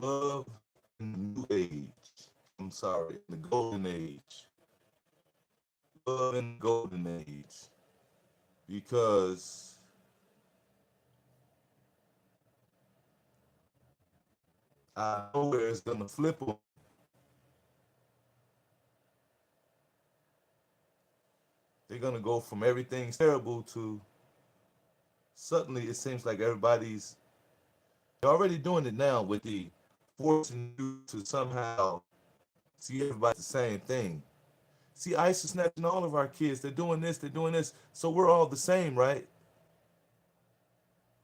love in the new age. I'm sorry, in the golden age. Love in the golden age. Because I know where it's gonna flip on. They're gonna go from everything's terrible to suddenly it seems like everybody's they're already doing it now with the forcing you to somehow see everybody the same thing. See, ICE is snatching all of our kids. They're doing this, they're doing this. So we're all the same, right?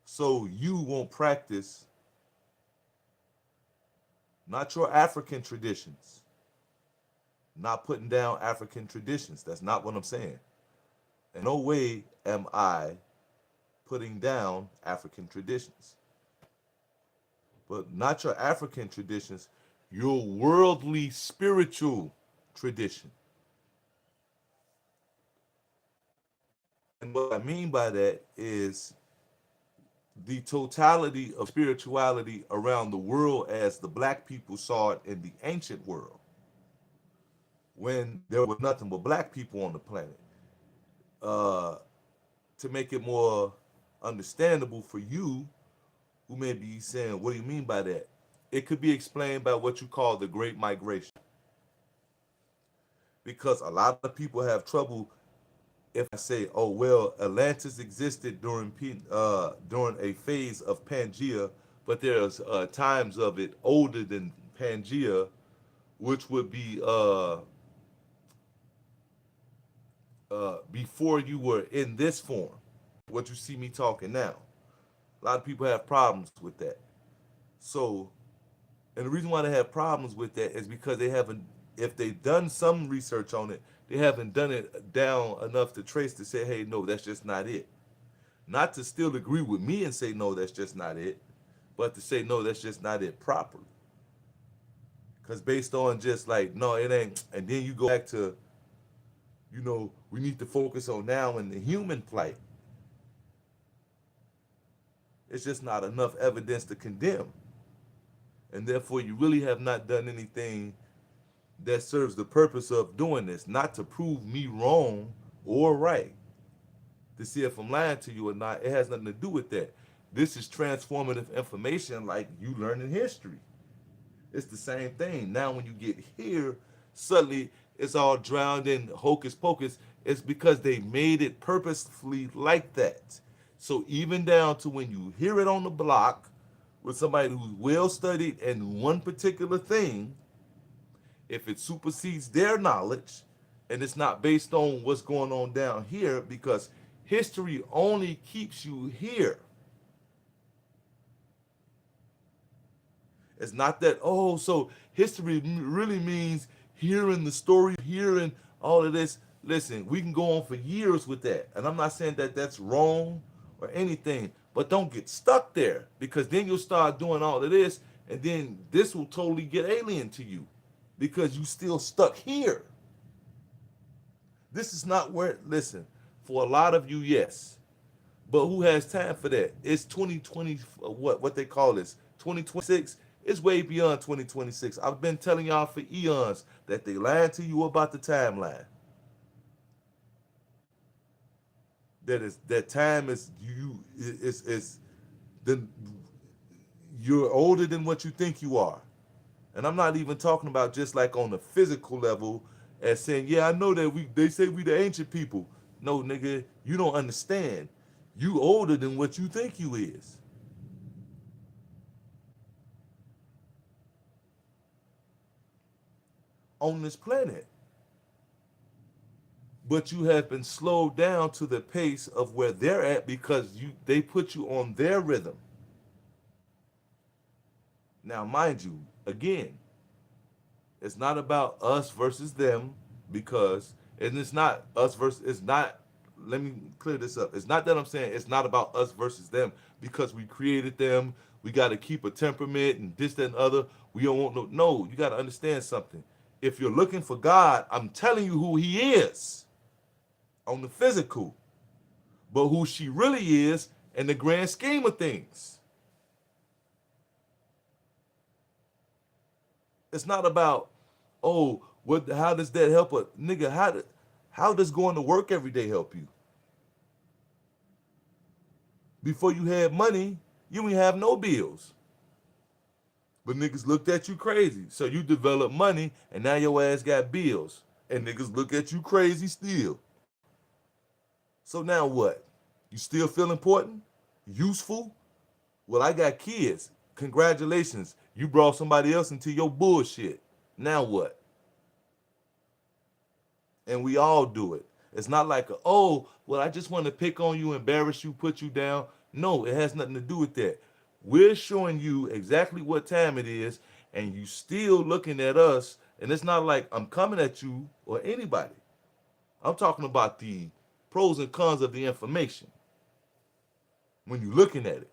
So you won't practice not your African traditions, not putting down African traditions. That's not what I'm saying. In no way am I putting down African traditions. But not your African traditions, your worldly spiritual tradition. And what I mean by that is the totality of spirituality around the world as the black people saw it in the ancient world when there was nothing but black people on the planet. Uh, to make it more understandable for you who may be saying, what do you mean by that? It could be explained by what you call the Great Migration. Because a lot of people have trouble if I say, oh, well, Atlantis existed during a phase of Pangea, but there's times of it older than Pangea, which would be before you were in this form, what you see me talking now. A lot of people have problems with that. So, and the reason why they have problems with that is because they haven't, if they've done some research on it, they haven't done it down enough to trace to say, hey, no, that's just not it. Not to still agree with me and say, no, that's just not it, but to say, no, that's just not it properly. Because based on just like, no, it ain't, and then you go back to, we need to focus on now in the human plight. It's just not enough evidence to condemn. And therefore, you really have not done anything that serves the purpose of doing this, not to prove me wrong or right, to see if I'm lying to you or not. It has nothing to do with that. This is transformative information like you learn in history. It's the same thing. Now, when you get here, suddenly it's all drowned in hocus pocus. It's because they made it purposefully like that. So even down to when you hear it on the block with somebody who's well studied in one particular thing, if it supersedes their knowledge and it's not based on what's going on down here, because history only keeps you here. It's not that, oh, so history really means hearing the story, hearing all of this. Listen, we can go on for years with that. And I'm not saying that that's wrong or anything, but don't get stuck there because then you'll start doing all of this and then this will totally get alien to you because you still stuck here. This is not where, listen, for a lot of you, yes. But who has time for that? It's 2020, what they call this, 2026. It's way beyond 2026. I've been telling y'all for eons that they lied to you about the timeline. That time is is the you're older than what you think you are. And I'm not even talking about just like on the physical level as saying, yeah, I know that they say we the ancient people. No, nigga, you don't understand. You older than what you think you is. On this planet. But you have been slowed down to the pace of where they're at because they put you on their rhythm. Now, mind you, again, it's not about us versus them because, and it's not us versus, it's not, let me clear this up. It's not that I'm saying it's not about us versus them because we created them. We got to keep a temperament and this, that, and other. We don't want no, you got to understand something. If you're looking for God, I'm telling you who he is on the physical, but who she really is in the grand scheme of things. It's not about, oh, what? How does that help a nigga? How does going to work every day help you? Before you had money, you ain't have no bills. But niggas looked at you crazy. So you developed money and now your ass got bills. And niggas look at you crazy still. So now what? You still feel important? Useful? Well, I got kids. Congratulations. You brought somebody else into your bullshit. Now what? And we all do it. It's not like, oh, well, I just want to pick on you, embarrass you, put you down. No, it has nothing to do with that. We're showing you exactly what time it is, and you still looking at us. And it's not like I'm coming at you or anybody. I'm talking about the pros and cons of the information when you're looking at it.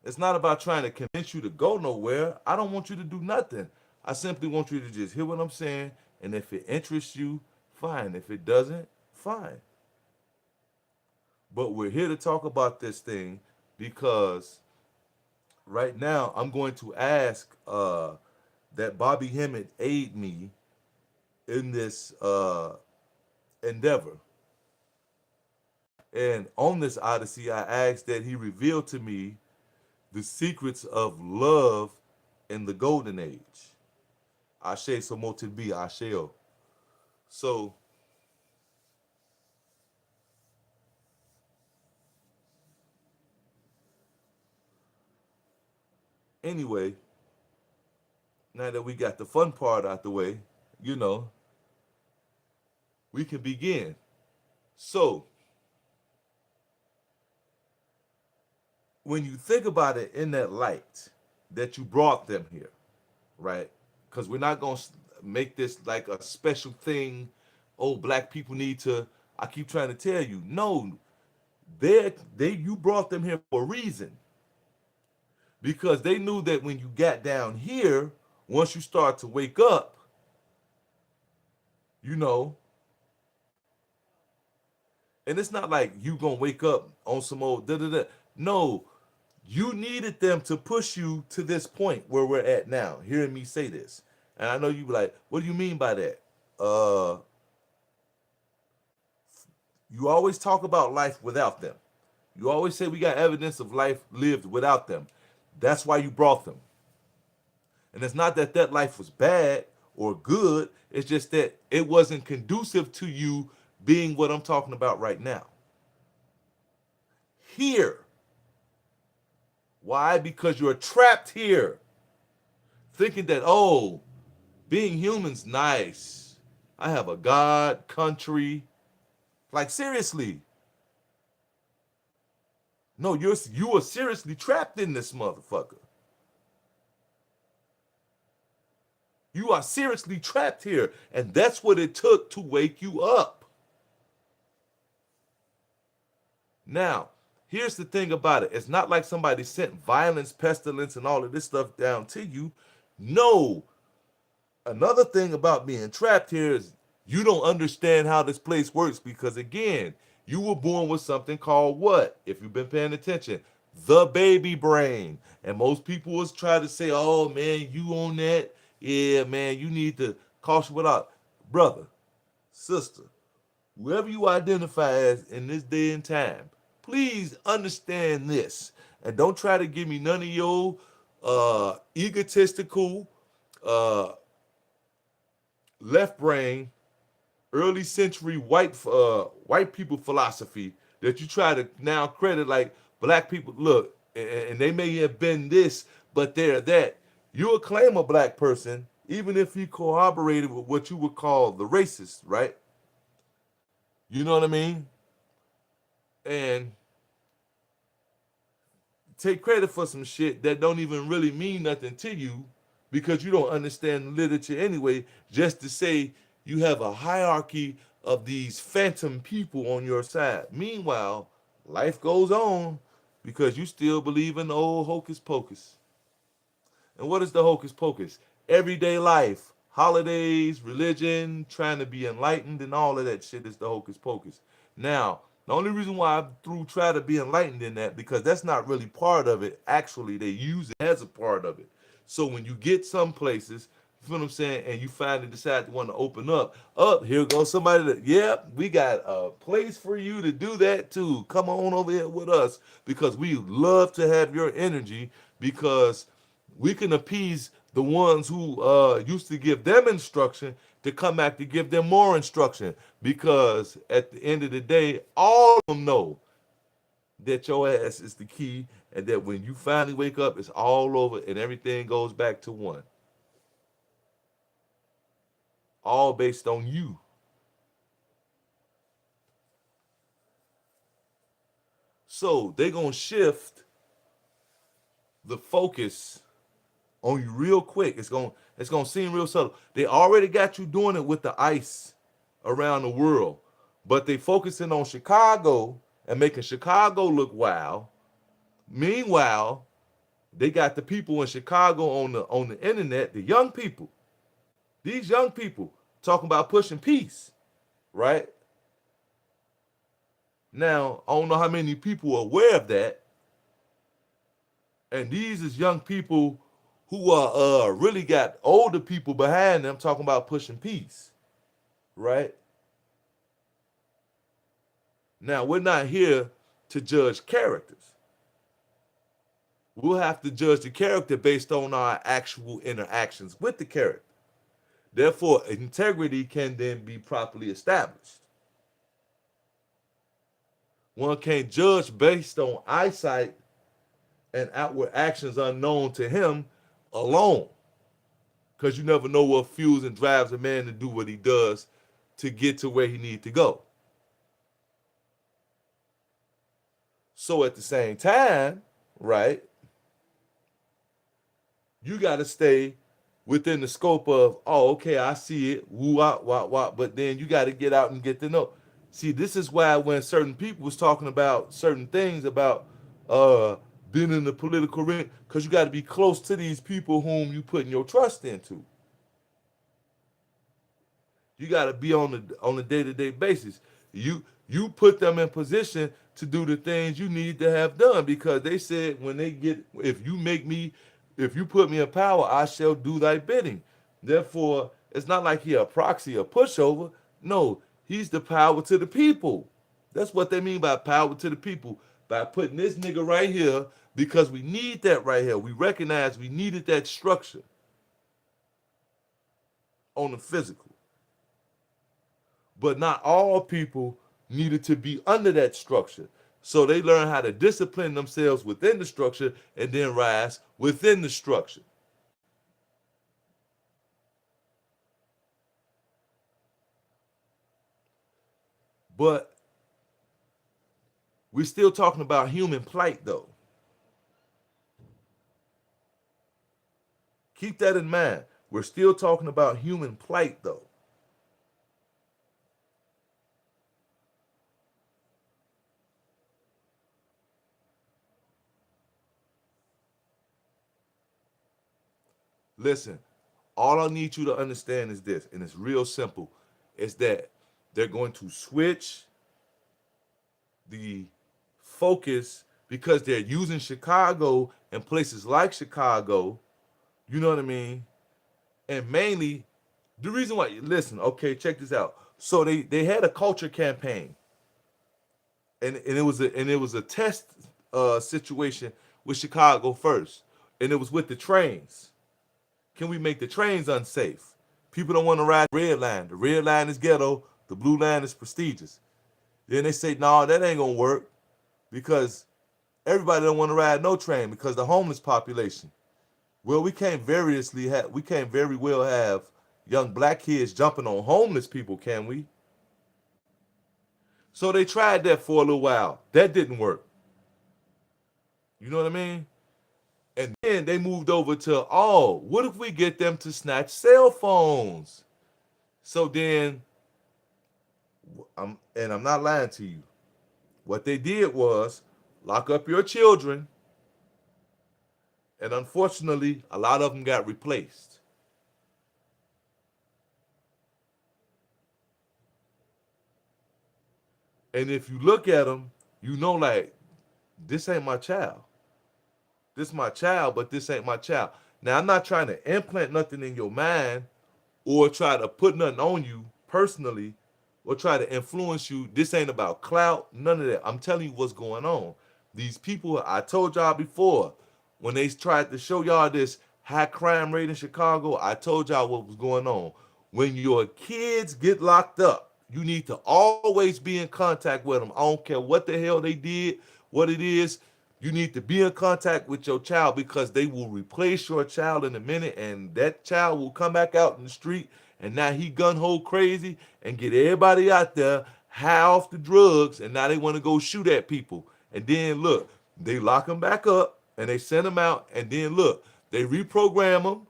It's not about trying to convince you to go nowhere. I don't want you to do nothing. I simply want you to just hear what I'm saying, and if it interests you, fine. If it doesn't, fine. But we're here to talk about this thing because right now I'm going to ask that Bobby Hemmett aid me in this endeavor. And on this odyssey, I asked that he reveal to me the secrets of love in the golden age. Ashe Somotin B. Asheo. So, anyway, now that we got the fun part out the way, you know, we can begin. So, when you think about it in that light that you brought them here, right? Because we're not going to make this like a special thing. Oh, black people need to. I keep trying to tell you, no, you brought them here for a reason. Because they knew that when you got down here, once you start to wake up, you know, and it's not like you gonna wake up on some old da da da. No, you needed them to push you to this point where we're at now. Hearing me say this, and I know you be like, "What do you mean by that?" You always talk about life without them. You always say we got evidence of life lived without them. That's why you brought them. And it's not that that life was bad or good. It's just that it wasn't conducive to you being what I'm talking about right now. Here. Why? Because you're trapped here. Thinking that, oh, being human's nice. I have a God, country. Like, seriously. No, you are seriously trapped in this motherfucker. You are seriously trapped here. And that's what it took to wake you up. Now, here's the thing about it. It's not like somebody sent violence, pestilence, and all of this stuff down to you. No. Another thing about being trapped here is you don't understand how this place works because, again, you were born with something called what? If you've been paying attention, the baby brain. And most people was try to say, oh, man, you on that? Yeah, man, you need to caution without. Brother, sister, whoever you identify as in this day and time, please understand this. And don't try to give me none of your egotistical, left brain, early century white people philosophy that you try to now credit like black people. Look, and they may have been this, but they're that. You'll claim a black person even if he corroborated with what you would call the racist, right? You know what I mean? And take credit for some shit that don't even really mean nothing to you because you don't understand literature anyway, just to say you have a hierarchy of these phantom people on your side. Meanwhile, life goes on because you still believe in the old hocus pocus. And what is the hocus pocus? Everyday life, holidays, religion, trying to be enlightened, and all of that shit is the hocus pocus. Now, the only reason why I try to be enlightened in that, because that's not really part of it. Actually, they use it as a part of it. So when you get some places, you feel what I'm saying, and you finally decide to want to open up, here goes somebody that, yep, we got a place for you to do that too. Come on over here with us because we love to have your energy because we can appease the ones who used to give them instruction to come back to give them more instruction because at the end of the day, all of them know that your ass is the key and that when you finally wake up, it's all over and everything goes back to one. All based on you. So they gonna shift the focus on you real quick. It's gonna seem real subtle. They already got you doing it with the ice around the world, but they focusing on Chicago and making Chicago look wild. Meanwhile, they got the people in Chicago on the internet, the young people. These young people talking about pushing peace, right? Now, I don't know how many people are aware of that. And these is young people who are really got older people behind them talking about pushing peace, right? Now, we're not here to judge characters. We'll have to judge the character based on our actual interactions with the character. Therefore, integrity can then be properly established. One can't judge based on eyesight and outward actions unknown to him alone. Because you never know what fuels and drives a man to do what he does to get to where he needs to go. So at the same time, right, you got to stay within the scope of, oh, okay, I see it, woo, wah, but then you got to get out and get to know. See, this is why when certain people was talking about certain things about being in the political ring, because you got to be close to these people whom you putting your trust into. You got to be on a day-to-day basis. You put them in position to do the things you need to have done because they said when they get, if you put me in power, I shall do thy bidding. Therefore, it's not like he a proxy, a pushover. No, he's the power to the people. That's what they mean by power to the people. By putting this nigga right here, because we need that right here. We recognize we needed that structure on the physical. But not all people needed to be under that structure. So they learn how to discipline themselves within the structure and then rise within the structure. But we're still talking about human plight, though. Keep that in mind. We're still talking about human plight, though. Listen, all I need you to understand is this, and it's real simple, is that they're going to switch the focus because they're using Chicago and places like Chicago, you know what I mean? And mainly, the reason why, listen, okay, check this out. So they had a culture campaign, and it was a test situation with Chicago first, and it was with the trains. Can we make the trains unsafe? People don't want to ride the red line. The red line is ghetto. The blue line is prestigious. Then they say, no, that ain't gonna work because everybody don't want to ride no train because the homeless population. Well, we can't very well have young black kids jumping on homeless people, can we? So they tried that for a little while. That didn't work. You know what I mean? And then they moved over to, oh, what if we get them to snatch cell phones? So then, I'm not lying to you. What they did was lock up your children, and unfortunately, a lot of them got replaced. And if you look at them, you know, like, this ain't my child. This is my child, but this ain't my child. Now, I'm not trying to implant nothing in your mind or try to put nothing on you personally or try to influence you. This ain't about clout, none of that. I'm telling you what's going on. These people, I told y'all before, when they tried to show y'all this high crime rate in Chicago, I told y'all what was going on. When your kids get locked up, you need to always be in contact with them. I don't care what the hell they did, what it is. You need to be in contact with your child because they will replace your child in a minute, and that child will come back out in the street, and now he gun ho crazy and get everybody out there high off the drugs, and now they want to go shoot at people. And then look, they lock them back up and they send them out, and then look, they reprogram them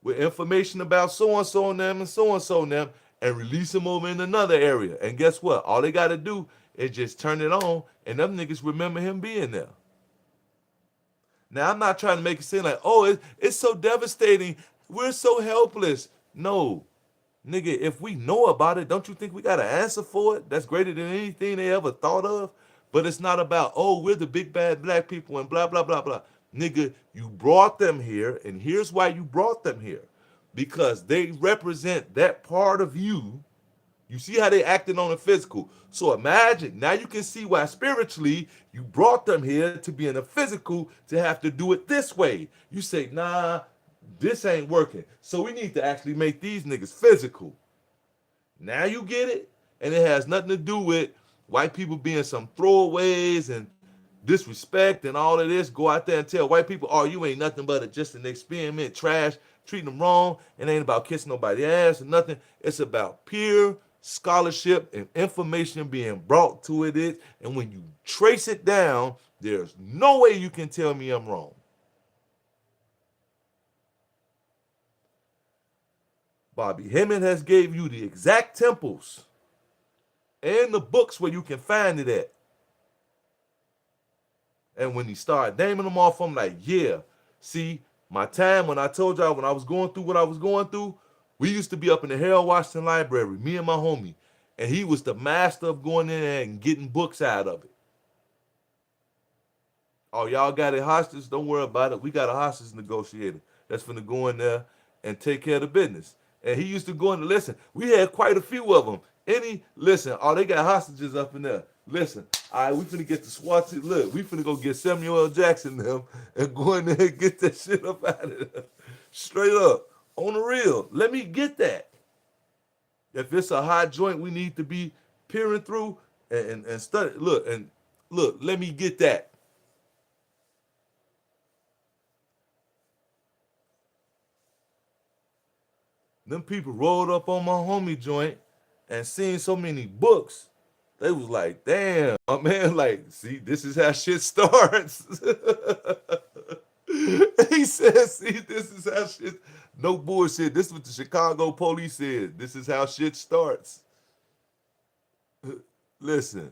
with information about so and so on them and so on them, and release them over in another area. And guess what? All they got to do is just turn it on, and them niggas remember him being there. Now, I'm not trying to make it seem like, oh, it's so devastating. We're so helpless. No. Nigga, if we know about it, don't you think we got an answer for it that's greater than anything they ever thought of? But it's not about, oh, we're the big bad black people and blah, blah, blah, blah. Nigga, you brought them here, and here's why you brought them here. Because they represent that part of you. You see how they acting on the physical. So imagine, now you can see why spiritually you brought them here to be in the physical to have to do it this way. You say, nah, this ain't working. So we need to actually make these niggas physical. Now you get it? And it has nothing to do with white people being some throwaways and disrespect and all of this. Go out there and tell white people, oh, you ain't nothing but just an experiment, trash, treating them wrong. It ain't about kissing nobody's ass or nothing. It's about pure scholarship and information being brought to it. And when you trace it down, there's no way you can tell me I'm wrong. Bobby Hemming has gave you the exact temples and the books where you can find it at. And when he started naming them off, I'm like, yeah. See, my time when I told y'all when I was going through what I was going through, we used to be up in the Harold Washington Library, me and my homie. And he was the master of going in there and getting books out of it. Oh, y'all got it hostage? Don't worry about it. We got a hostage negotiator that's finna go in there and take care of the business. And he used to go in and listen. We had quite a few of them. Listen, oh, they got hostages up in there. Listen, all right, we finna get the SWAT team. Look, we finna go get Samuel L. Jackson them and go in there and get that shit up out of there. Straight up. On the real. Let me get that. If it's a hot joint we need to be peering through and study. Look, let me get that. Them people rolled up on my homie joint and seen so many books. They was like, damn, my man, like, see, this is how shit starts. He said, see, this is how shit, no bullshit. This is what the Chicago police said. This is how shit starts. Listen,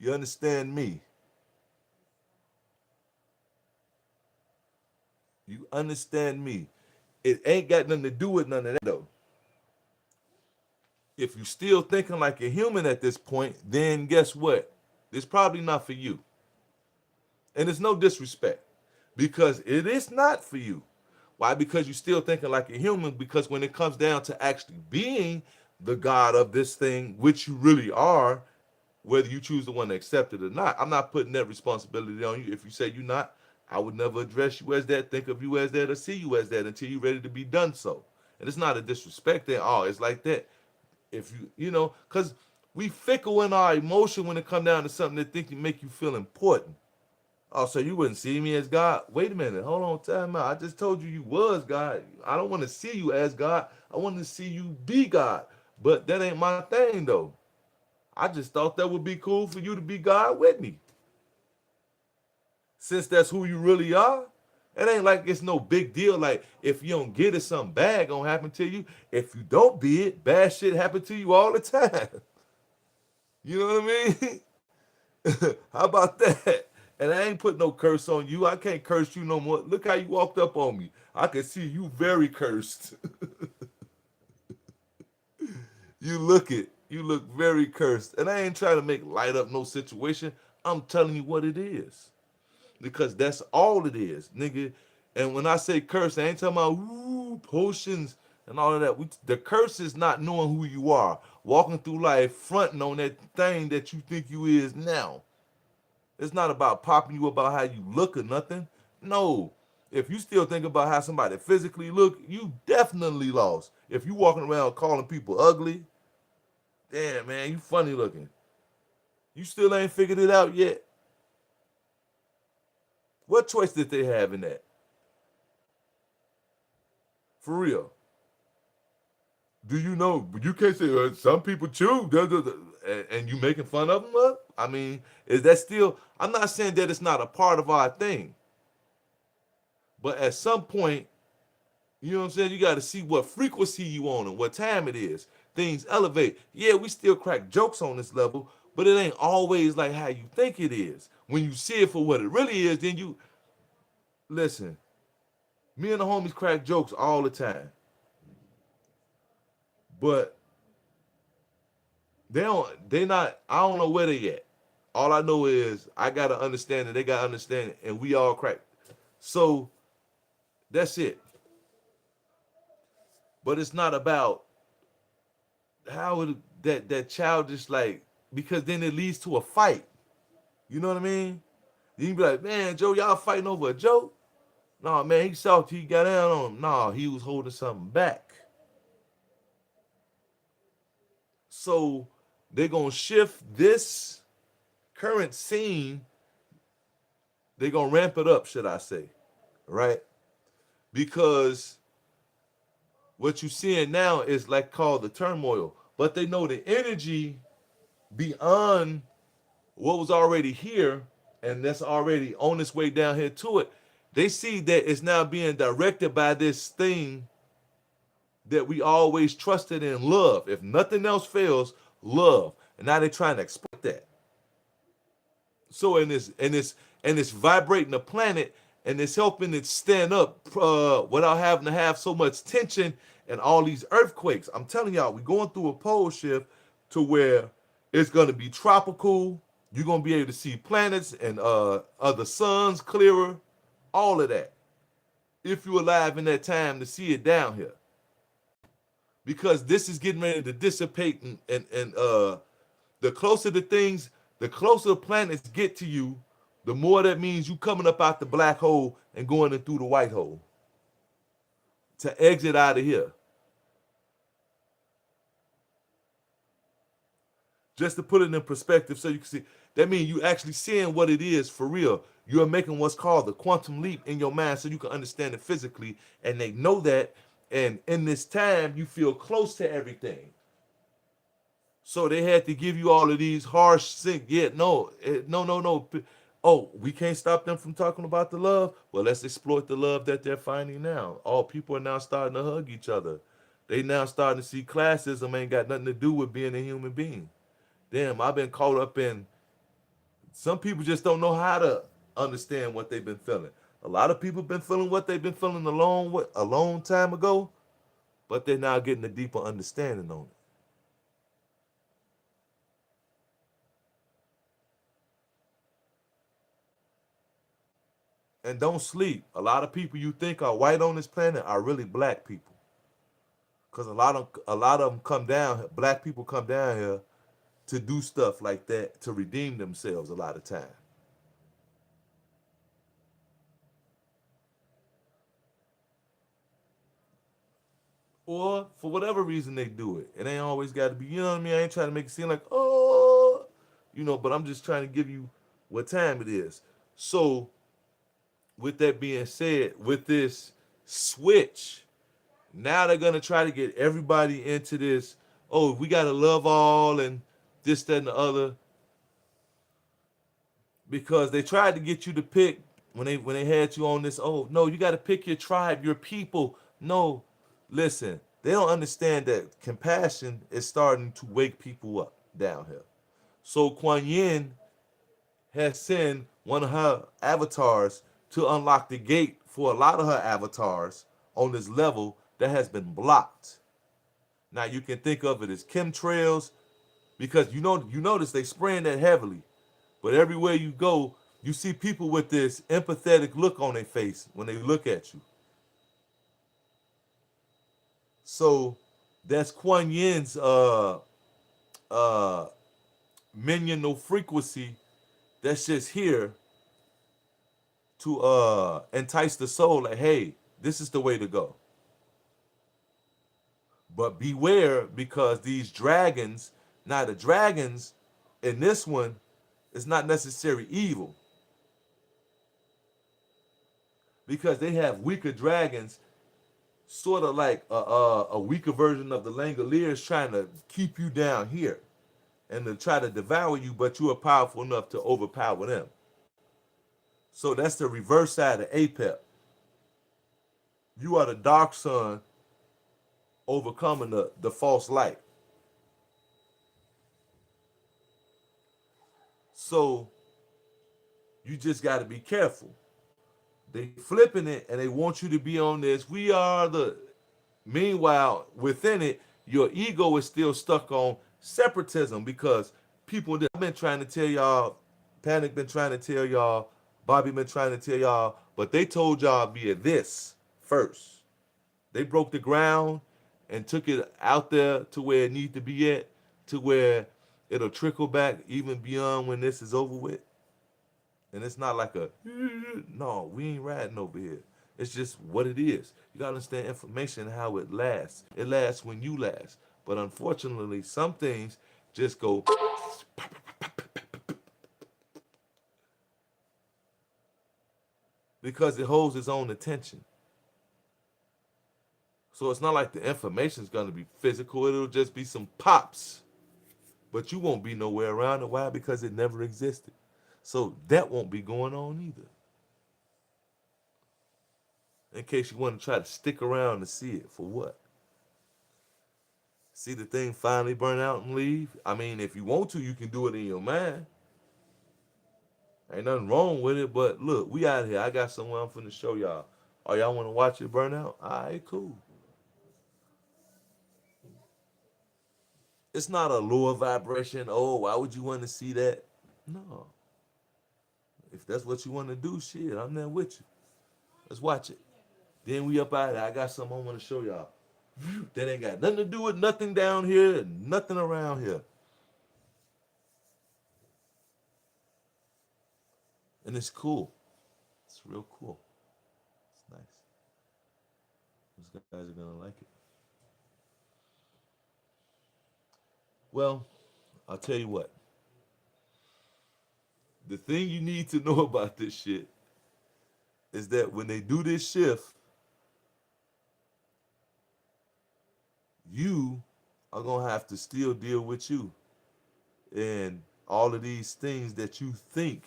you understand me? You understand me? It ain't got nothing to do with none of that, though. If you still thinking like a human at this point, then guess what? It's probably not for you. And it's no disrespect because it is not for you. Why? Because you're still thinking like a human, because when it comes down to actually being the God of this thing, which you really are, whether you choose the one to accept it or not, I'm not putting that responsibility on you. If you say you're not, I would never address you as that, think of you as that, or see you as that until you're ready to be done so. And it's not a disrespect there. Oh, it's like that. If you know, because we fickle in our emotion when it comes down to something that think you make you feel important. Oh, so you wouldn't see me as God? Wait a minute, hold on, time out. I just told you was God. I don't want to see you as God. I want to see you be God. But that ain't my thing, though. I just thought that would be cool for you to be God with me. Since that's who you really are, it ain't like it's no big deal. Like, if you don't get it, something bad gonna happen to you. If you don't be it, bad shit happen to you all the time. You know what I mean? How about that? And I ain't put no curse on you. I can't curse you no more. Look how you walked up on me. I can see you very cursed. You look it. You look very cursed. And I ain't trying to make light up no situation. I'm telling you what it is. Because that's all it is, nigga. And when I say curse, I ain't talking about potions and all of that. The curse is not knowing who you are, walking through life fronting on that thing that you think you is now. It's not about popping you about how you look or nothing. No. If you still think about how somebody physically look, you definitely lost. If you walking around calling people ugly, damn man, you funny looking. You still ain't figured it out yet. What choice did they have in that? For real. Do you know? You can't say some people chew, and you making fun of them. I mean, is that still? I'm not saying that it's not a part of our thing, but at some point, you know what I'm saying. You got to see what frequency you on and what time it is. Things elevate. Yeah, we still crack jokes on this level, but it ain't always like how you think it is. When you see it for what it really is, then you listen. Me and the homies crack jokes all the time, but they not, I don't know where they at. All I know is I gotta understand it, they gotta understand it, and we all crack. So that's it. But it's not about how that childish, like, because then it leads to a fight. You know what I mean? Then you be like, man, Joe, y'all fighting over a joke? No, man, he salty, he got down on him. No, he was holding something back. So they're gonna shift this current scene, they're gonna ramp it up, should I say, right? Because what you're seeing now is like called the turmoil, but they know the energy beyond what was already here and that's already on its way down here to it. They see that it's now being directed by this thing that we always trusted in, love. If nothing else fails, love. And now they're trying to exploit that. So and it's vibrating the planet and it's helping it stand up without having to have so much tension and all these earthquakes. I'm telling y'all, we're going through a pole shift to where it's going to be tropical. You're going to be able to see planets and other suns clearer, all of that. If you're alive in that time to see it down here. Because this is getting ready to dissipate and the closer the things, the closer the planets get to you, the more that means you coming up out the black hole and going in through the white hole to exit out of here. Just to put it in perspective so you can see, that means you actually seeing what it is for real. You're making what's called the quantum leap in your mind so you can understand it physically, and they know that, and in this time you feel close to everything. So they had to give you all of these harsh things. Yeah, no. Oh, we can't stop them from talking about the love. Well, let's exploit the love that they're finding now. All people are now starting to hug each other. They now starting to see classism ain't got nothing to do with being a human being. Damn, I've been caught up in. Some people just don't know how to understand what they've been feeling. A lot of people been feeling what they've been feeling a long time ago, but they're now getting a deeper understanding on it. And don't sleep. A lot of people you think are white on this planet are really black people. Cause a lot of them come down. Black people come down here to do stuff like that to redeem themselves a lot of time. Or for whatever reason they do it. It ain't always got to be. You know what I mean? I ain't trying to make it seem like but I'm just trying to give you what time it is. So with that being said, with this switch, now they're gonna try to get everybody into this. Oh, we gotta love all and this, that, and the other, because they tried to get you to pick when they had you on this. Oh no, you got to pick your tribe, your people. No, listen, they don't understand that compassion is starting to wake people up down here. So Kuan Yin has sent one of her avatars to unlock the gate for a lot of her avatars on this level that has been blocked. Now you can think of it as chemtrails because you notice they spraying that heavily, but everywhere you go, You see people with this empathetic look on their face when they look at you. So that's Kuan Yin's uh minimal frequency that's just here to entice the soul like, hey, this is the way to go. But beware, because these dragons, now the dragons in this one is not necessarily evil, because they have weaker dragons, sort of like a weaker version of the Langoliers trying to keep you down here and to try to devour you, but you are powerful enough to overpower them. So that's the reverse side of APEP. You are the dark sun overcoming the false light. So you just got to be careful. They flipping it and they want you to be on this. We are the. Meanwhile, within it, your ego is still stuck on separatism, because people that have been trying to tell y'all, Panic been trying to tell y'all, Bobby been trying to tell y'all, but they told y'all via this first. They broke the ground and took it out there to where it needs to be at, to where it'll trickle back even beyond when this is over with. And it's not like a, no, we ain't riding over here. It's just what it is. You gotta understand information, how it lasts. It lasts when you last. But unfortunately, some things just go because it holds its own attention. So it's not like the information is gonna be physical. It'll just be some pops. But you won't be nowhere around it. Why? Because it never existed. So that won't be going on either. In case you want to try to stick around to see it. For what? See the thing finally burn out and leave? I mean, if you want to, you can do it in your mind. Ain't nothing wrong with it, but look, we out here. I got somewhere I'm finna show y'all. Oh, y'all want to watch it burn out? All right, cool. It's not a lower vibration. Oh, why would you want to see that? No. If that's what you want to do, shit, I'm there with you. Let's watch it. Then we up out there. I got something I want to show y'all. That ain't got nothing to do with nothing down here and nothing around here. And it's cool. It's real cool. It's nice. Those guys are going to like it. Well, I'll tell you what. The thing you need to know about this shit is that when they do this shift, you are going to have to still deal with you and all of these things that you think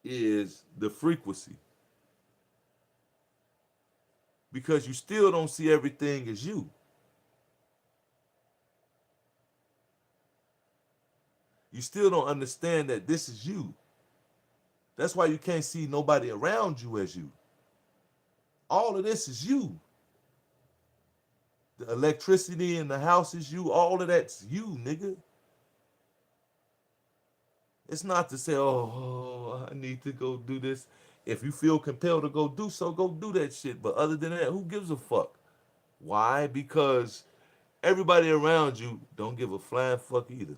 is the frequency. Because you still don't see everything as you. You still don't understand that this is you. That's why you can't see nobody around you as you. All of this is you. The electricity in the house is you. All of that's you, nigga. It's not to say, oh, I need to go do this. If you feel compelled to go do so, go do that shit. But other than that, who gives a fuck? Why? Because everybody around you don't give a flying fuck either.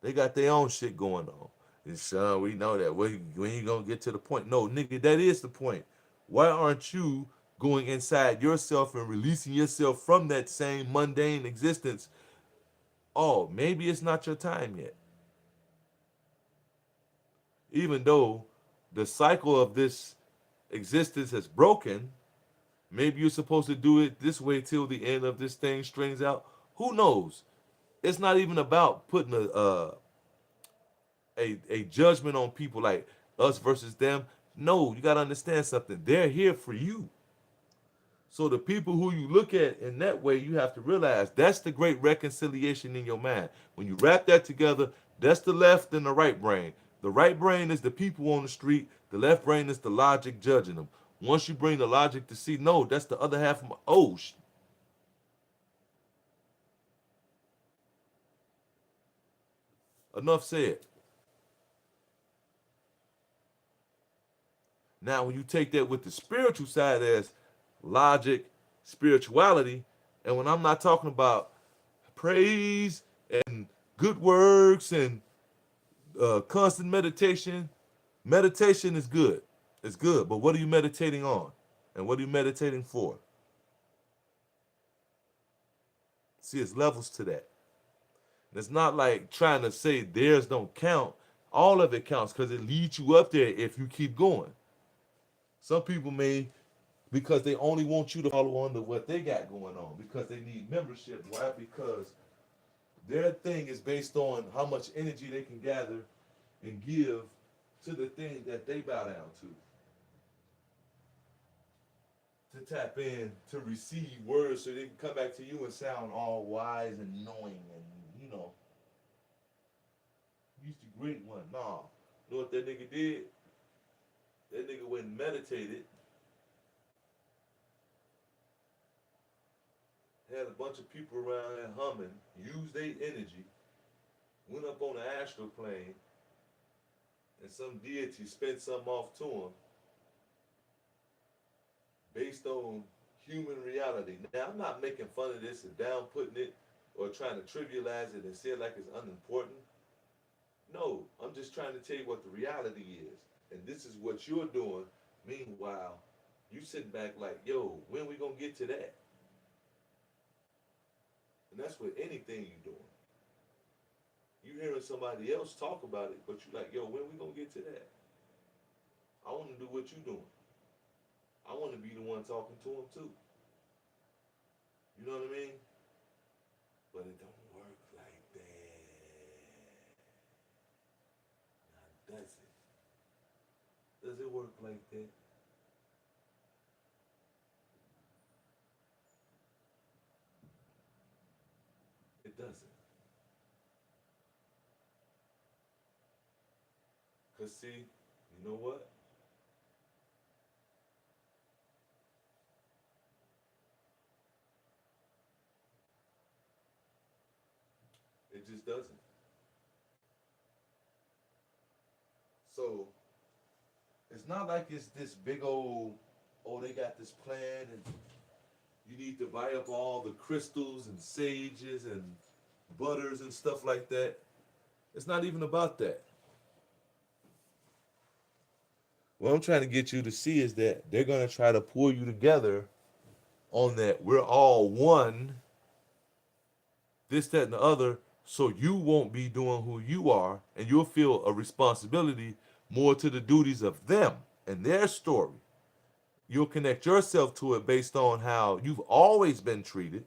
They got their own shit going on. And son, we know that. When you gonna get to the point? No, nigga, that is the point. Why aren't you going inside yourself and releasing yourself from that same mundane existence? Oh, maybe it's not your time yet. Even though the cycle of this existence has broken, maybe you're supposed to do it this way till the end of this thing strings out. Who knows? It's not even about putting a judgment on people like us versus them. No, you gotta understand something. They're here for you. So the people who you look at in that way, you have to realize that's the great reconciliation in your mind. When you wrap that together, that's the left and the right brain. The right brain is the people on the street. The left brain is the logic judging them. Once you bring the logic to see, no, that's the other half of my, enough said. Now, when you take that with the spiritual side as logic, spirituality, and when I'm not talking about praise and good works and constant meditation, meditation is good. It's good, but what are you meditating on? And what are you meditating for? See, it's levels to that. And it's not like trying to say theirs don't count. All of it counts because it leads you up there if you keep going. Some people may, because they only want you to follow under what they got going on, because they need membership. Why? Because their thing is based on how much energy they can gather and give to the thing that they bow down to tap in, to receive words so they can come back to you and sound all wise and knowing and, he's the great one. Nah. You know what that nigga did? That nigga went and meditated, had a bunch of people around there humming, used their energy, went up on the astral plane, and some deity spent something off to him based on human reality. Now, I'm not making fun of this and downputting it or trying to trivialize it and say it like it's unimportant. No, I'm just trying to tell you what the reality is. And this is what you're doing. Meanwhile, you sitting back like, yo, when we gonna get to that? And that's with anything you're doing. You hearing somebody else talk about it, but you're like, yo, when we gonna get to that? I want to do what you're doing. I want to be the one talking to him too. You know what I mean? But it don't work like that. Now, does it? Does it work like that? It doesn't. Because see, you know what? It just doesn't. So it's not like it's this big old, oh, they got this plan and you need to buy up all the crystals and sages and butters and stuff like that. It's not even about that. What I'm trying to get you to see is that they're going to try to pull you together on that. We're all one, this, that, and the other, so you won't be doing who you are, and you'll feel a responsibility more to the duties of them and their story. You'll connect yourself to it based on how you've always been treated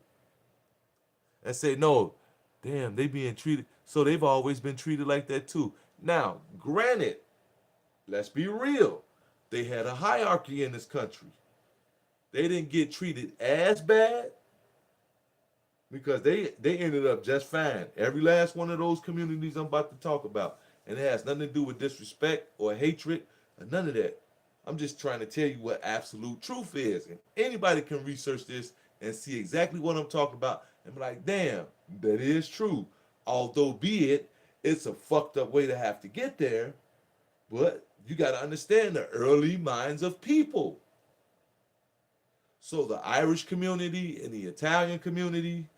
and say, no, damn, they being treated, so they've always been treated like that too. Now, granted, let's be real. They had a hierarchy in this country. They didn't get treated as bad because they ended up just fine. Every last one of those communities I'm about to talk about. And it has nothing to do with disrespect or hatred or none of that. I'm just trying to tell you what absolute truth is. And anybody can research this and see exactly what I'm talking about and be like, damn, that is true. Although be it, it's a fucked up way to have to get there. But you got to understand the early minds of people. So the Irish community and the Italian community,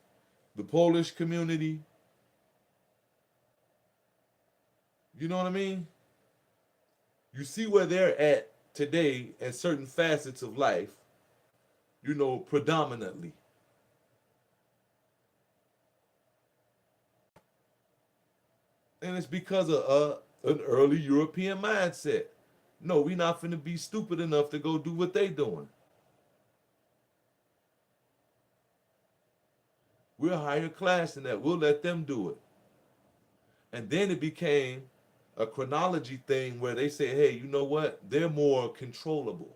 the Polish community, you know what I mean? You see where they're at today in certain facets of life, predominantly. And it's because of an early European mindset. No, we not finna be stupid enough to go do what they doing. We're higher class than that. We'll let them do it. And then it became a chronology thing where they say, hey, you know what? They're more controllable.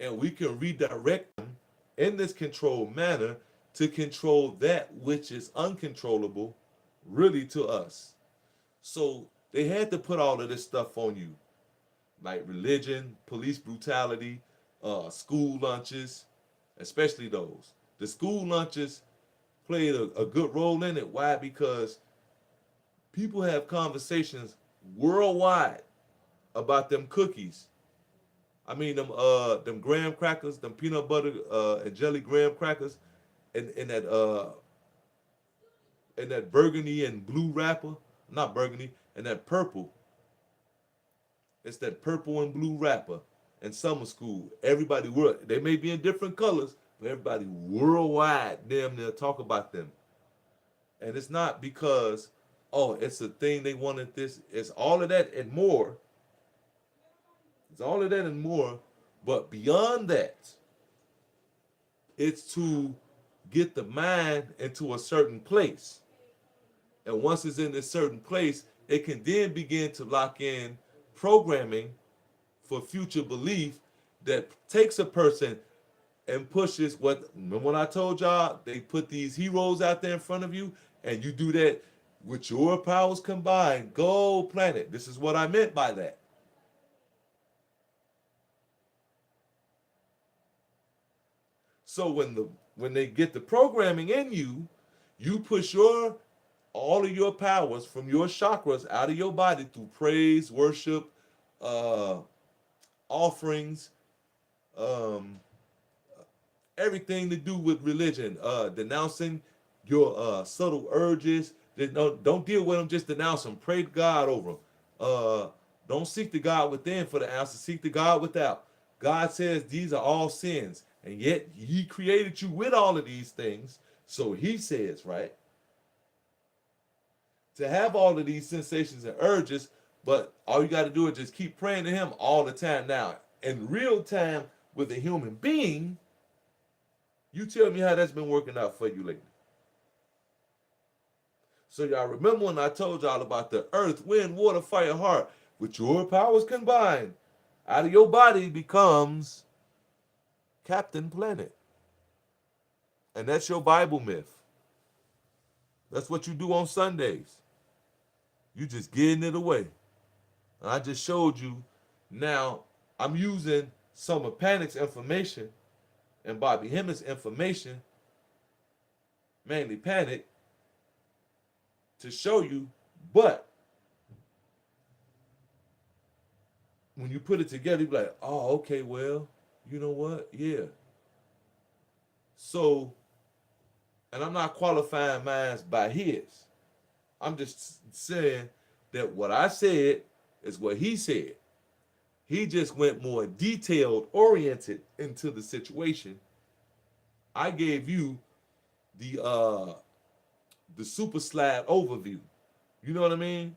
And we can redirect them in this controlled manner to control that which is uncontrollable really to us. So they had to put all of this stuff on you, like religion, police brutality, school lunches, especially those. The school lunches played a good role in it. Why? Because people have conversations worldwide about them cookies I mean them graham crackers, them peanut butter and jelly graham crackers, in that burgundy and blue wrapper, not burgundy, and that purple. It's that purple and blue wrapper in summer school. Everybody they may be in different colors, but everybody worldwide damn near talk about them. And it's not because, oh, it's a thing they wanted this. It's all of that and more. It's all of that and more. But beyond that, it's to get the mind into a certain place. And once it's in this certain place, it can then begin to lock in programming for future belief that takes a person and pushes what. Remember when I told y'all they put these heroes out there in front of you, and you do that with your powers combined. Go planet. This is what I meant by that. So when they get the programming in you, you push all of your powers from your chakras out of your body through praise, worship, offerings, um, everything to do with religion, denouncing your subtle urges. Don't deal with them, just denounce them. Pray to God over them. Don't seek the God within for the answer. Seek the God without. God says these are all sins, and yet He created you with all of these things. So He says, right? To have all of these sensations and urges, but all you got to do is just keep praying to Him all the time. Now, in real time with a human being, you tell me how that's been working out for you lately. So y'all remember when I told y'all about the earth, wind, water, fire, heart, with your powers combined, out of your body becomes Captain Planet. And that's your Bible myth. That's what you do on Sundays. You just getting it away. And I just showed you. Now, I'm using some of Panic's information and Bobby Hemmett's information, mainly Panic, to show you. But when you put it together, you be like, oh, okay, well, you know what? Yeah. So, and I'm not qualifying mine by his. I'm just saying that what I said is what he said. He just went more detailed, oriented into the situation. I gave you the super slide overview. You know what I mean?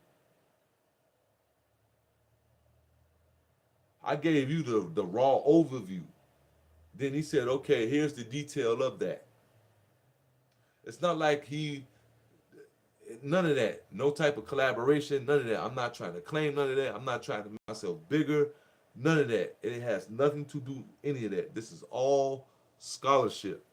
I gave you the raw overview. Then he said, okay, here's the detail of that. It's not like none of that. No type of collaboration, none of that. I'm not trying to claim none of that. I'm not trying to make myself bigger. None of that. It has nothing to do any of that. This is all scholarship.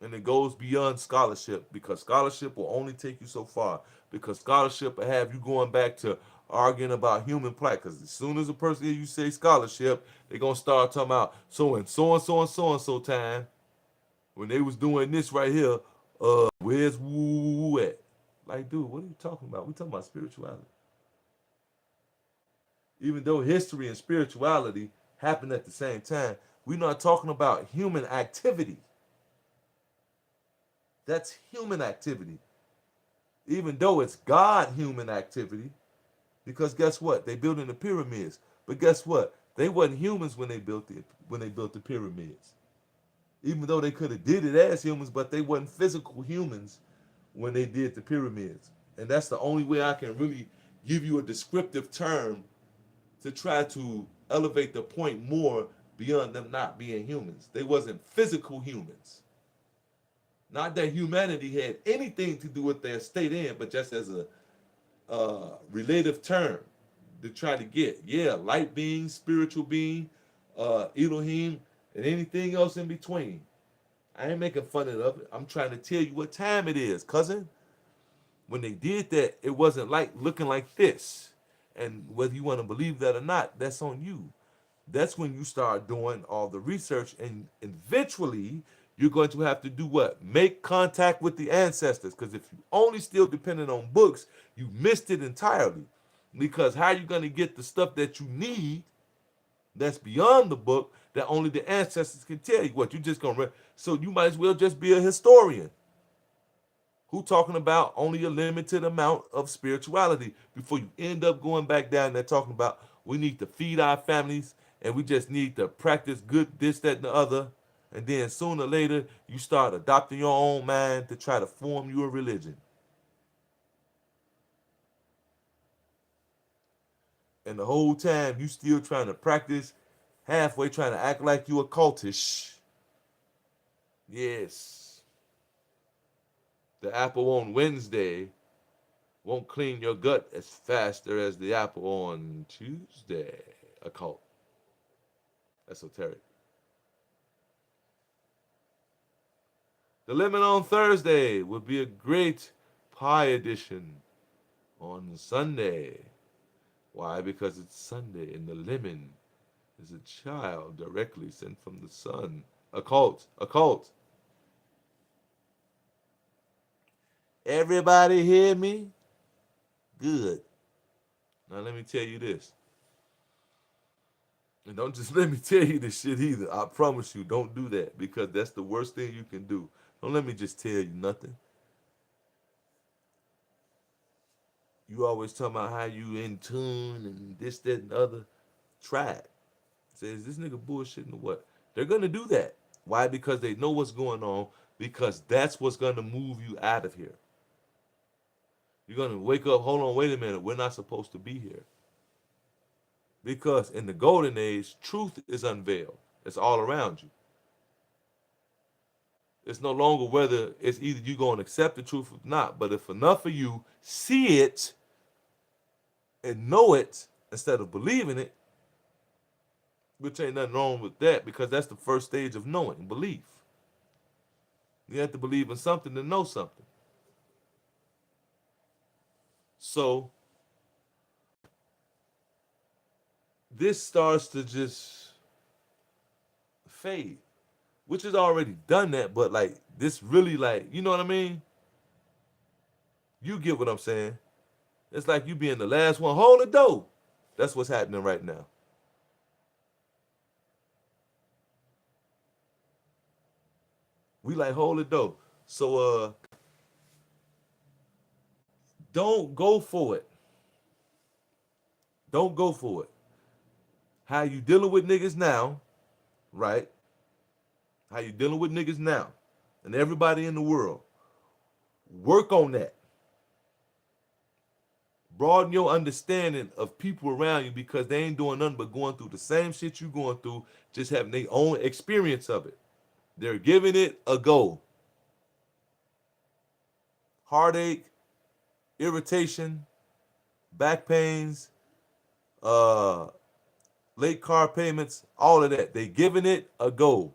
And it goes beyond scholarship, because scholarship will only take you so far. Because scholarship will have you going back to arguing about human plight. Because as soon as a person hears you say scholarship, they're going to start talking about so and so and so and so and so time, when they was doing this right here, where's woo at? Like, dude, what are you talking about? We're talking about spirituality. Even though history and spirituality happen at the same time, we're not talking about human activity. That's human activity. Even though it's God human activity, because guess what? They building the pyramids. But guess what? They wasn't humans when they built the pyramids. Even though they could have did it as humans, but they wasn't physical humans when they did the pyramids. And that's the only way I can really give you a descriptive term to try to elevate the point more beyond them not being humans. They wasn't physical humans. Not that humanity had anything to do with their state in, but just as a relative term to try to get, light being, spiritual being, Elohim, and anything else in between. I ain't making fun of it. I'm trying to tell you what time it is, cousin. When they did that, it wasn't like looking like this. And whether you want to believe that or not, that's on you. That's when you start doing all the research, and eventually you're going to have to do what? Make contact with the ancestors. Because if you only still dependent on books, you missed it entirely. Because how are you going to get the stuff that you need That's beyond the book that only the ancestors can tell you. What you just gonna read? So you might as well just be a historian who talking about only a limited amount of spirituality before you end up going back down there talking about we need to feed our families and we just need to practice good this, that, and the other. And then sooner or later you start adopting your own mind to try to form your religion. And the whole time you still trying to practice, halfway trying to act like you a cultish. Yes. The apple on Wednesday won't clean your gut as faster as the apple on Tuesday. Occult. Esoteric. The lemon on Thursday would be a great pie edition on Sunday. Why? Because it's Sunday and the lemon is a child directly sent from the sun. Occult. Occult. Everybody hear me? Good. Now let me tell you this. And don't just let me tell you this shit either. I promise you, don't do that because that's the worst thing you can do. Don't let me just tell you nothing. You always talking about how you in tune and this, that, and the other. Try it. Say, is this nigga bullshitting or what? They're gonna do that. Why? Because they know what's going on. Because that's what's gonna move you out of here. You're gonna wake up. Hold on, wait a minute. We're not supposed to be here. Because in the golden age, truth is unveiled. It's all around you. It's no longer whether it's either you going to accept the truth or not. But if enough of you see it and know it instead of believing it, which ain't nothing wrong with that because that's the first stage of knowing, belief. You have to believe in something to know something. So this starts to just fade, which has already done that, but like this really like, you know what I mean? You get what I'm saying? It's like you being the last one. Hold the door. That's what's happening right now. We like hold the door. So don't go for it. Don't go for it. How you dealing with niggas now, right? How you dealing with niggas now and everybody in the world. Work on that. Broaden your understanding of people around you because they ain't doing nothing but going through the same shit you going through, just having their own experience of it. They're giving it a go. Heartache, irritation, back pains, uh, late car payments, all of that. They giving it a go.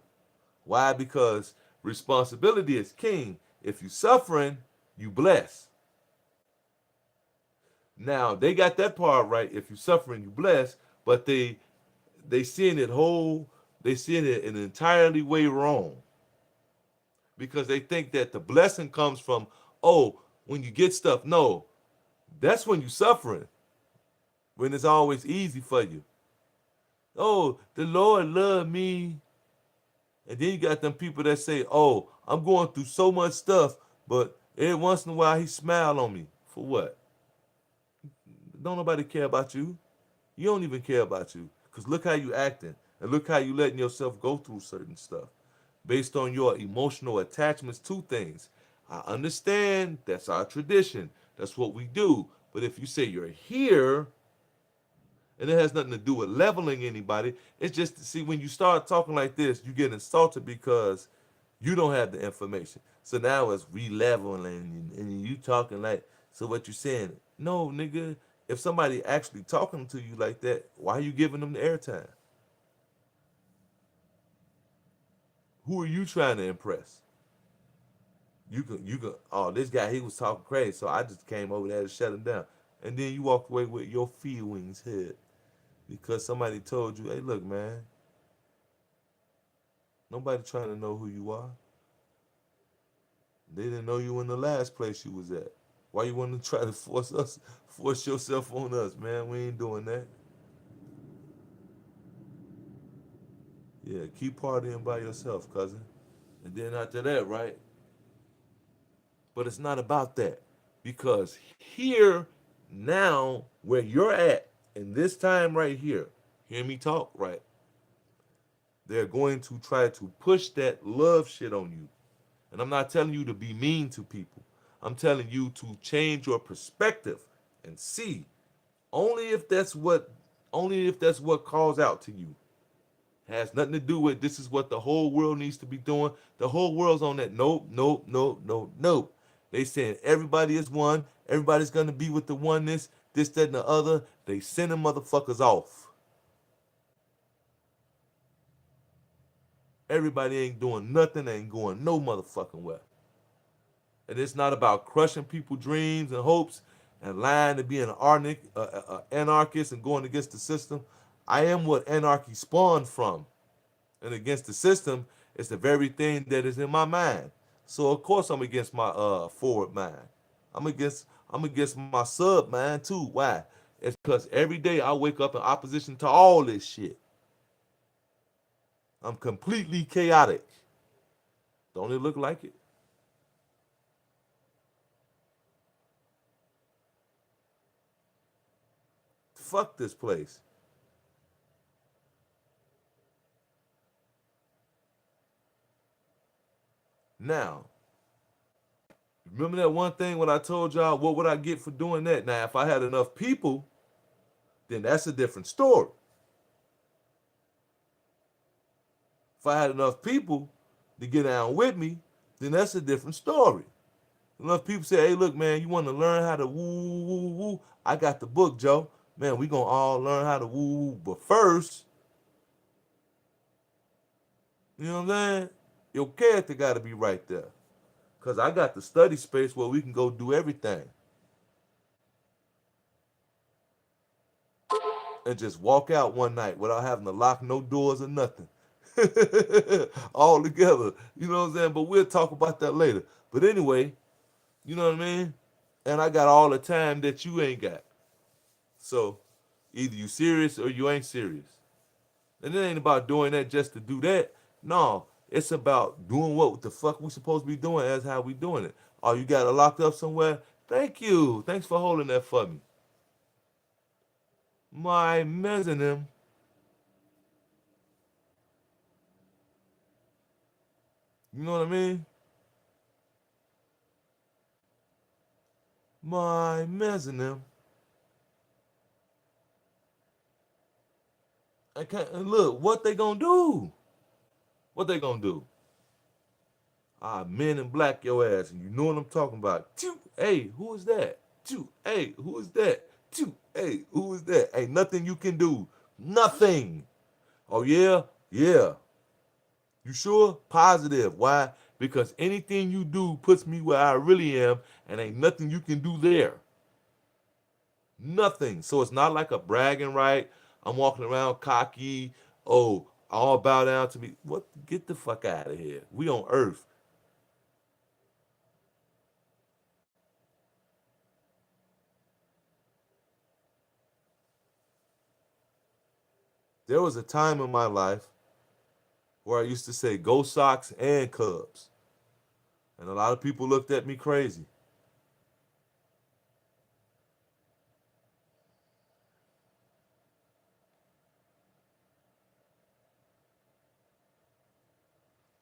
Why? Because responsibility is king. If you suffering, you bless. Now they got that part right. If you suffering, you bless. But they seeing it whole. They seeing it an entirely way wrong. Because they think that the blessing comes from, oh, when you get stuff. No, that's when you suffering. When it's always easy for you. Oh, the Lord loved me. And then you got them people that say, oh, I'm going through so much stuff, but every once in a while he smiled on me. For what? Don't nobody care about you. You don't even care about you. Because look how you acting. And look how you letting yourself go through certain stuff. Based on your emotional attachments to things. I understand that's our tradition. That's what we do. But if you say you're here, and it has nothing to do with leveling anybody. It's just to see when you start talking like this, you get insulted because you don't have the information. So now it's re-leveling and you talking like, so what you saying? No, nigga, if somebody actually talking to you like that, why are you giving them the airtime? Who are you trying to impress? You can, oh, this guy, he was talking crazy, so I just came over there to shut him down. And then you walk away with your feelings hurt. Because somebody told you, hey, look, man, nobody trying to know who you are. They didn't know you in the last place you was at. Why you want to try to force yourself on us, man? We ain't doing that. Yeah, keep partying by yourself, cousin. And then after that, right? But it's not about that. Because here, now, where you're at, in this time right here, hear me talk, right? They're going to try to push that love shit on you. And I'm not telling you to be mean to people. I'm telling you to change your perspective and see only if that's what calls out to you. Has nothing to do with this is what the whole world needs to be doing. The whole world's on that. Nope, nope, nope, nope, nope. They saying everybody is one. Everybody's gonna be with the oneness. This, that, and the other. They sending motherfuckers off. Everybody ain't doing nothing. Ain't going no motherfucking way. And it's not about crushing people's dreams and hopes and lying to be an anarchist and going against the system. I am what anarchy spawned from. And against the system, it's the very thing that is in my mind. So of course I'm against my forward mind. I'm against my sub mind too. Why? It's because every day I wake up in opposition to all this shit. I'm completely chaotic. Don't it look like it? Fuck this place. Now, remember that one thing when I told y'all what would I get for doing that? Now, if I had enough people, then that's a different story. If I had enough people to get down with me, then that's a different story. Enough people say, hey, look, man, you want to learn how to woo, woo, woo? I got the book, Joe. Man, we going to all learn how to woo. But first, you know what I'm saying? Your character got to be right there. Because I got the study space where we can go do everything. And just walk out one night without having to lock no doors or nothing. All together. You know what I'm saying? But we'll talk about that later. But anyway, you know what I mean? And I got all the time that you ain't got. So either you serious or you ain't serious. And it ain't about doing that just to do that. No, it's about doing what the fuck we supposed to be doing as how we doing it. Oh, you got it locked up somewhere? Thank you. Thanks for holding that for me. My mezzanine. You know what I mean? My mezzanine. I can't and look what they gonna do. What they gonna do? Men in black your ass, and you know what I'm talking about. Hey, who is that? Hey, who is that? Hey, who is that? Ain't nothing you can do. Nothing. Oh yeah? Yeah. You sure? Positive. Why? Because anything you do puts me where I really am, and ain't nothing you can do there. Nothing. So it's not like a bragging right. I'm walking around cocky. Oh, all bow down to me. What? Get the fuck out of here. We on Earth. There was a time in my life where I used to say go Sox and Cubs. And a lot of people looked at me crazy.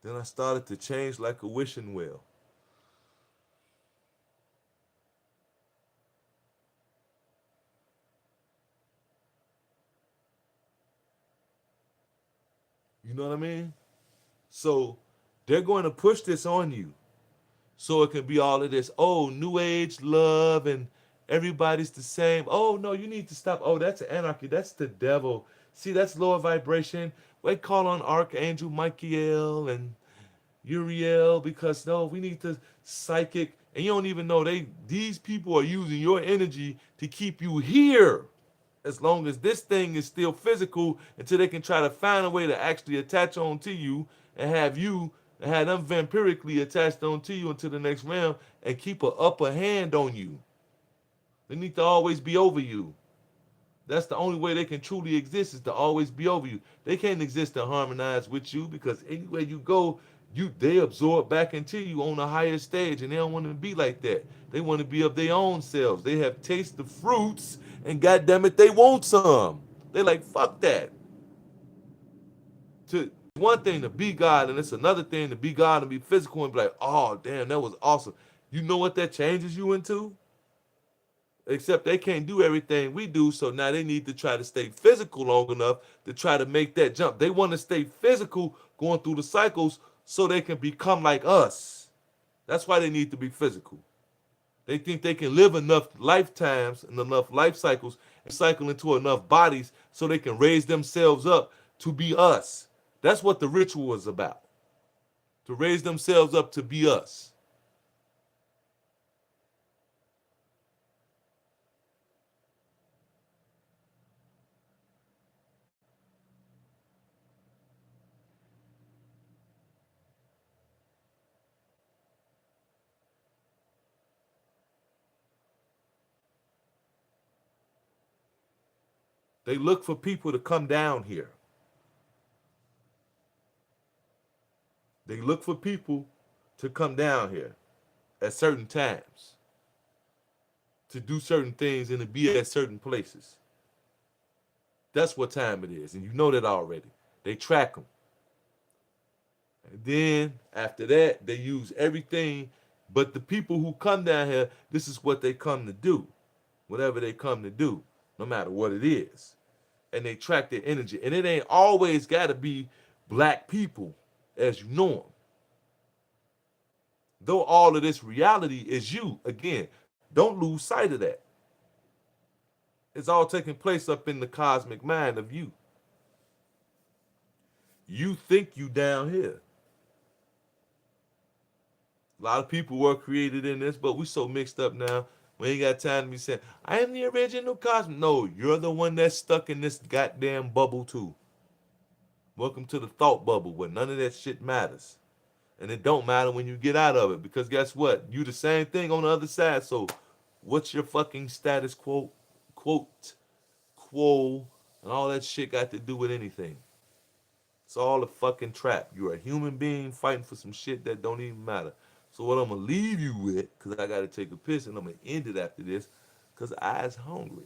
Then I started to change like a wishing well. You know what I mean? So they're going to push this on you. So it can be all of this, oh, new age love and everybody's the same. Oh, no, you need to stop. Oh, that's anarchy. That's the devil. See, that's lower vibration. We call on Archangel Michael and Uriel because no, we need to psychic. And you don't even know these people are using your energy to keep you here. As long as this thing is still physical until they can try to find a way to actually attach on to you and have them vampirically attached onto you into the next realm and keep an upper hand on you. They need to always be over you. That's the only way they can truly exist, is to always be over you. They can't exist and harmonize with you, because anywhere you go, they absorb back into you on a higher stage, and they don't want to be like that. They want to be of their own selves. They have tasted the fruits, and goddamn it, they want some. They like, fuck that. To one thing to be God, and it's another thing to be God and be physical and be like, oh damn, that was awesome. You know what that changes you into? Except they can't do everything we do, so now they need to try to stay physical long enough to try to make that jump. They want to stay physical going through the cycles so they can become like us. That's why they need to be physical. They think they can live enough lifetimes and enough life cycles and cycle into enough bodies so they can raise themselves up to be us. That's what the ritual is about. To raise themselves up to be us. They look for people to come down here. They look for people to come down here at certain times, to do certain things and to be at certain places. That's what time it is, and you know that already. They track them. And then after that, they use everything. But the people who come down here, this is what they come to do. Whatever they come to do, no matter what it is. And they track their energy. And it ain't always got to be black people as you know them. Though all of this reality is you. Again, don't lose sight of that. It's all taking place up in the cosmic mind of you. You think you down here. A lot of people were created in this, but we so mixed up now. We ain't got time to be saying, I am the original cosmic. No, you're the one that's stuck in this goddamn bubble too. Welcome to the thought bubble where none of that shit matters. And it don't matter when you get out of it, because guess what? You the same thing on the other side. So what's your fucking status quo, and all that shit got to do with anything? It's all a fucking trap. You're a human being fighting for some shit that don't even matter. So what I'm gonna leave you with, because I gotta take a piss and I'm gonna end it after this, because I's hungry,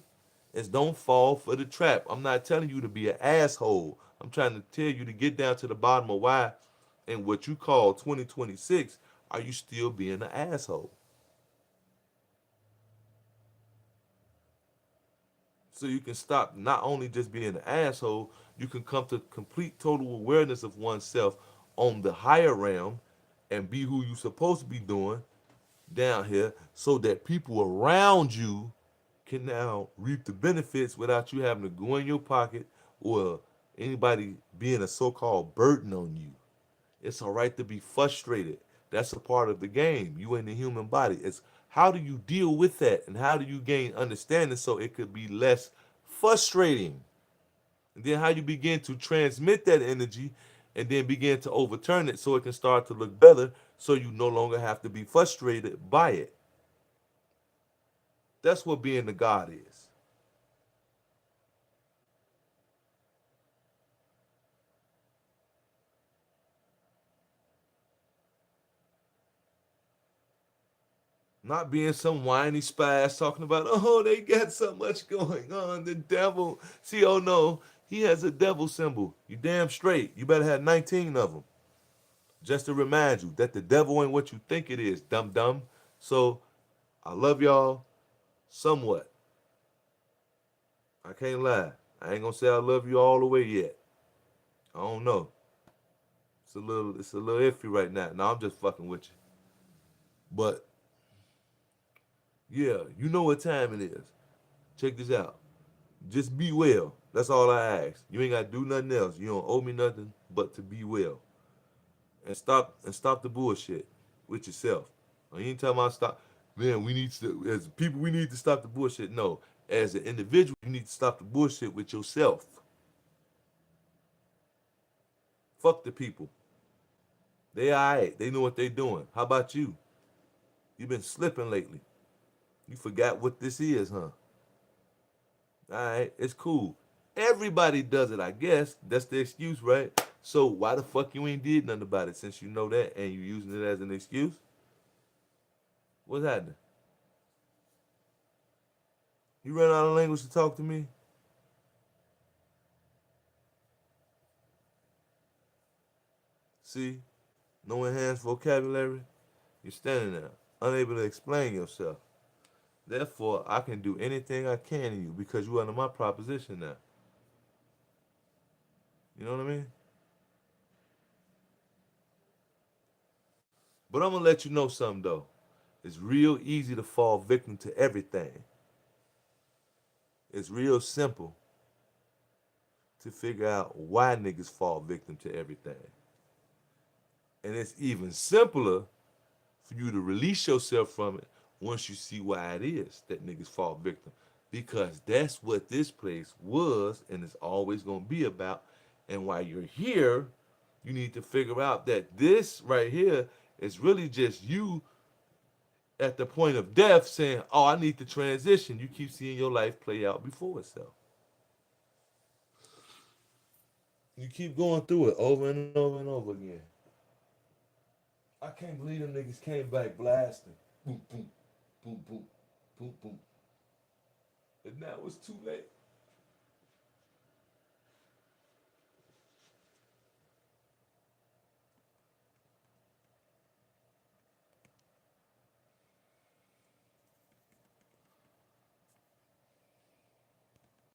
is don't fall for the trap. I'm not telling you to be an asshole. I'm trying to tell you to get down to the bottom of why in what you call 2026 are you still being an asshole. So you can stop not only just being an asshole, you can come to complete total awareness of oneself on the higher realm and be who you're supposed to be doing down here, so that people around you can now reap the benefits without you having to go in your pocket or anybody being a so-called burden on you. It's all right to be frustrated. That's a part of the game. You in the human body. It's how do you deal with that, and how do you gain understanding so it could be less frustrating? And then how you begin to transmit that energy and then begin to overturn it so it can start to look better, so you no longer have to be frustrated by it. That's what being the God is. Not being some whiny spies talking about, oh, they got so much going on. The devil. See, oh no, he has a devil symbol. You damn straight. You better have 19 of them. Just to remind you that the devil ain't what you think it is, dumb dumb. So I love y'all somewhat. I can't lie. I ain't gonna say I love you all the way yet. I don't know. It's a little iffy right now. No, I'm just fucking with you. But yeah, you know what time it is. Check this out. Just be well. That's all I ask. You ain't gotta do nothing else. You don't owe me nothing but to be well. And stop the bullshit with yourself. I ain't talking about stop. Man, we need to, as people, we need to stop the bullshit. No, as an individual, you need to stop the bullshit with yourself. Fuck the people. They alright. They know what they doing. How about you? You been slipping lately. You forgot what this is, huh? All right, it's cool. Everybody does it, I guess. That's the excuse, right? So why the fuck you ain't did nothing about it since you know that and you using it as an excuse? What's happening? You run out of language to talk to me? See? No enhanced vocabulary? You're standing there, unable to explain yourself. Therefore, I can do anything I can to you because you under my proposition now. You know what I mean? But I'm gonna let you know something though. It's real easy to fall victim to everything. It's real simple to figure out why niggas fall victim to everything. And it's even simpler for you to release yourself from it once you see why it is that niggas fall victim. Because that's what this place was and is always gonna be about. And while you're here, you need to figure out that this right here is really just you at the point of death saying, oh, I need to transition. You keep seeing your life play out before itself. You keep going through it over and over and over again. I can't believe them niggas came back blasting. Boom, boom, boom, boom, boom, boom. And now it's too late.